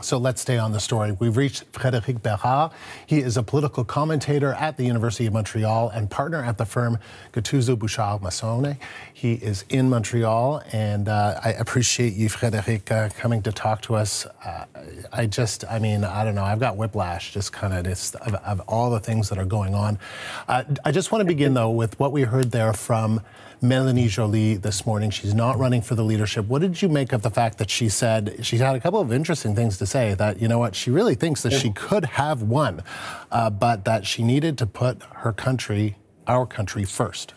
So let's stay on the story. We've reached Frédéric Bérard. He is a political commentator at the University of Montreal and partner at the firm Gattuso Bouchard Massone. He is in Montreal, and I appreciate you, Frédéric, coming to talk to us. I don't know, I've got whiplash just kind of all the things that are going on. I just want to begin, though, with what we heard there from Mélanie Joly this morning. She's not running for the leadership. What did you make of the fact that she said, she had a couple of interesting things to say, that, you know what, she really thinks that she could have won, but that she needed to put her country, our country, first?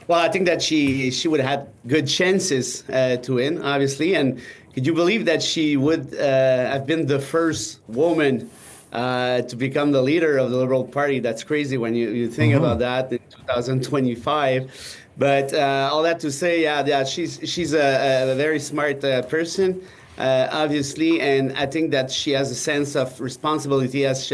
Well, I think that she would have had good chances to win, obviously. And could you believe that she would have been the first woman to become the leader of the Liberal Party? That's crazy when you think about that in 2025. But all that to say, yeah, she's a very smart person, obviously, and I think that she has a sense of responsibility as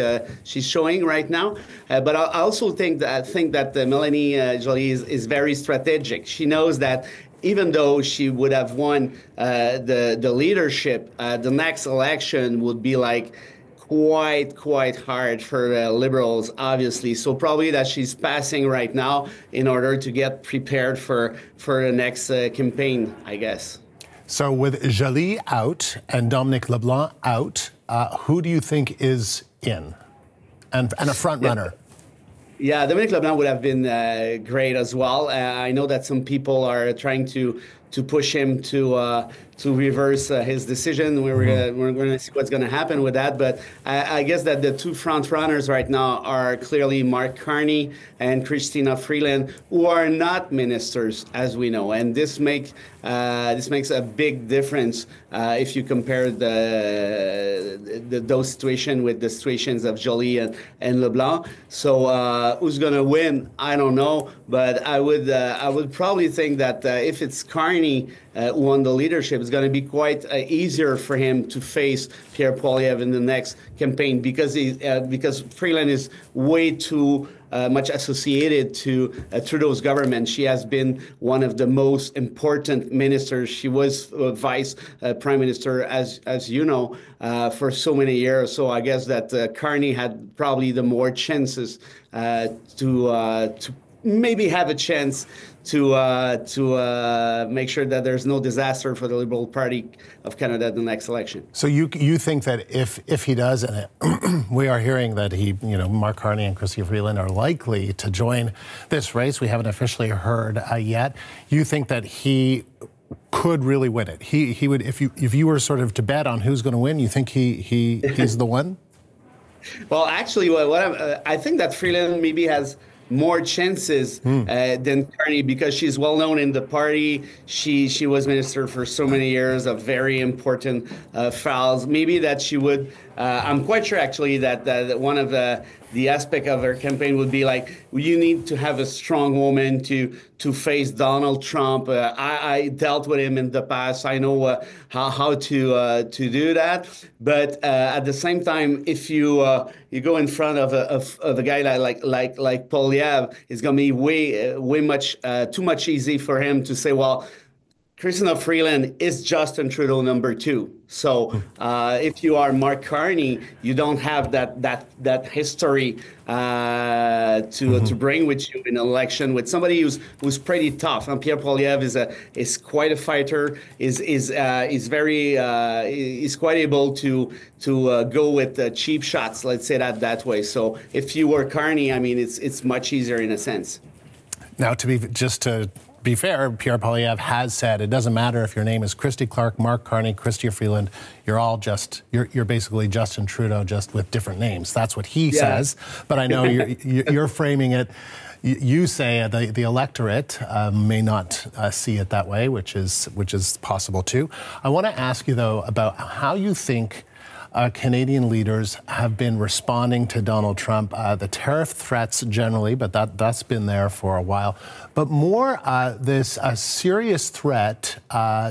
she's showing right now. But I also think that Mélanie Joly is very strategic. She knows that even though she would have won the leadership, the next election would be like quite hard for Liberals, obviously. So probably that she's passing right now in order to get prepared for the next campaign, I guess. So with Joly out and Dominic LeBlanc out, who do you think is in and a front runner? Yeah, Dominic LeBlanc would have been great as well. I know that some people are trying to push him to reverse his decision. We're going to see what's going to happen with that. But I guess that the two front runners right now are clearly Mark Carney and Chrystia Freeland, who are not ministers, as we know. And this makes a big difference if you compare those situations with the situations of Joly and LeBlanc. So who's going to win? I don't know. But I would probably think that if it's Carney who won the leadership, it's going to be quite easier for him to face Pierre Poilievre in the next campaign because Freeland is way too much associated to Trudeau's government. She has been one of the most important ministers. She was vice prime minister, as you know, for so many years. So I guess that Carney had probably the more chances to maybe have a chance to make sure that there's no disaster for the Liberal Party of Canada in the next election. So you think that if he does, and we are hearing that Mark Carney and Chrystia Freeland are likely to join this race. We haven't officially heard yet. You think that he could really win it? He would, if you were sort of to bet on who's going to win, you think he's the one? Well, actually, I think that Freeland maybe has more chances than Carney because she's well known in the party. She was minister for so many years of very important files. Maybe that she would. I'm quite sure actually that one of the aspect of her campaign would be like, you need to have a strong woman to face Donald Trump. I dealt with him in the past. I know how to do that. But at the same time, if you go in front of a guy like Poilievre, it's going to be way too much easy for him to say, well, Chrystia Freeland is Justin Trudeau #2. So if you are Mark Carney, you don't have that history to bring with you in an election with somebody who's pretty tough. And Pierre Poilievre is quite a fighter. Is quite able to go with cheap shots. Let's say that way. So if you were Carney, I mean, it's much easier in a sense. Now, to be fair, Pierre Poilievre has said it doesn't matter if your name is Christy Clark, Mark Carney, Chrystia Freeland. You're basically Justin Trudeau, just with different names. That's what he says. But I know you're framing it. You say the electorate may not see it that way, which is possible too. I want to ask you though about how you think Canadian leaders have been responding to Donald Trump, the tariff threats generally, but that's been there for a while, but more this serious threat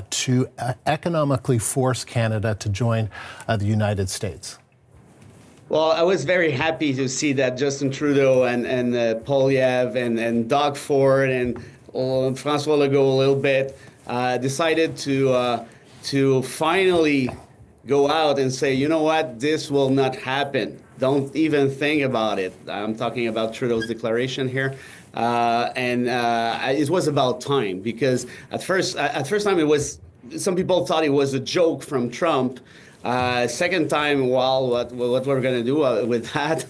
to economically force Canada to join the United States. Well, I was very happy to see that Justin Trudeau and Poilievre and Doug Ford and François Legault a little bit decided to finally go out and say, you know what, this will not happen. Don't even think about it. I'm talking about Trudeau's declaration here. It was about time, because at first time it was, some people thought it was a joke from Trump. Second time, well, what we're going to do with that?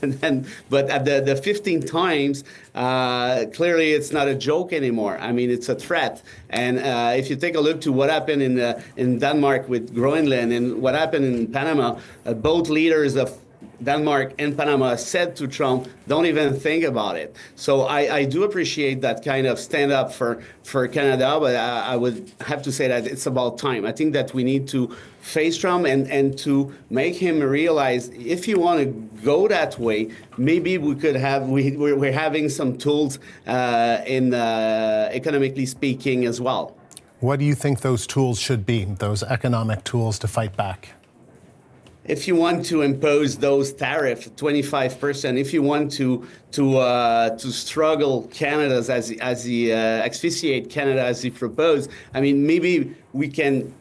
But at the 15 times, clearly it's not a joke anymore. I mean, it's a threat. And if you take a look to what happened in Denmark with Groenland and what happened in Panama, both leaders of Denmark and Panama said to Trump, don't even think about it. So I do appreciate that kind of stand up for Canada, but I would have to say that it's about time. I think that we need to face Trump and to make him realize, if you want to go that way, maybe we could have, we're having some tools in economically speaking as well. What do you think those tools should be, those economic tools to fight back? If you want to impose those tariffs, 25%, if you want to struggle Canada as he asphyxiate Canada as he proposed, I mean, maybe we can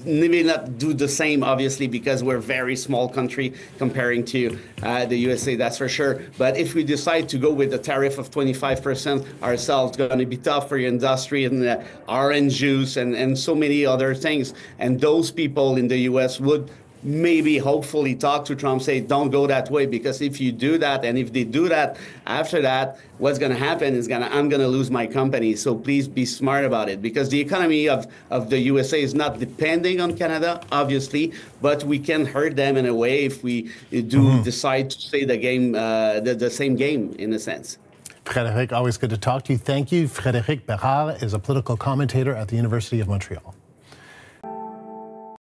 maybe not do the same, obviously, because we're a very small country comparing to the USA, that's for sure. But if we decide to go with a tariff of 25% ourselves, it's going to be tough for your industry and orange juice and so many other things. And those people in the US would maybe hopefully talk to Trump, say, don't go that way, because if you do that, and if they do that, after that, what's going to happen is I'm going to lose my company. So please be smart about it, because the economy of the USA is not depending on Canada, obviously, but we can hurt them in a way if we do decide to play the game, the same game, in a sense. Frédéric, always good to talk to you. Thank you. Frédéric Bérard is a political commentator at the University of Montreal.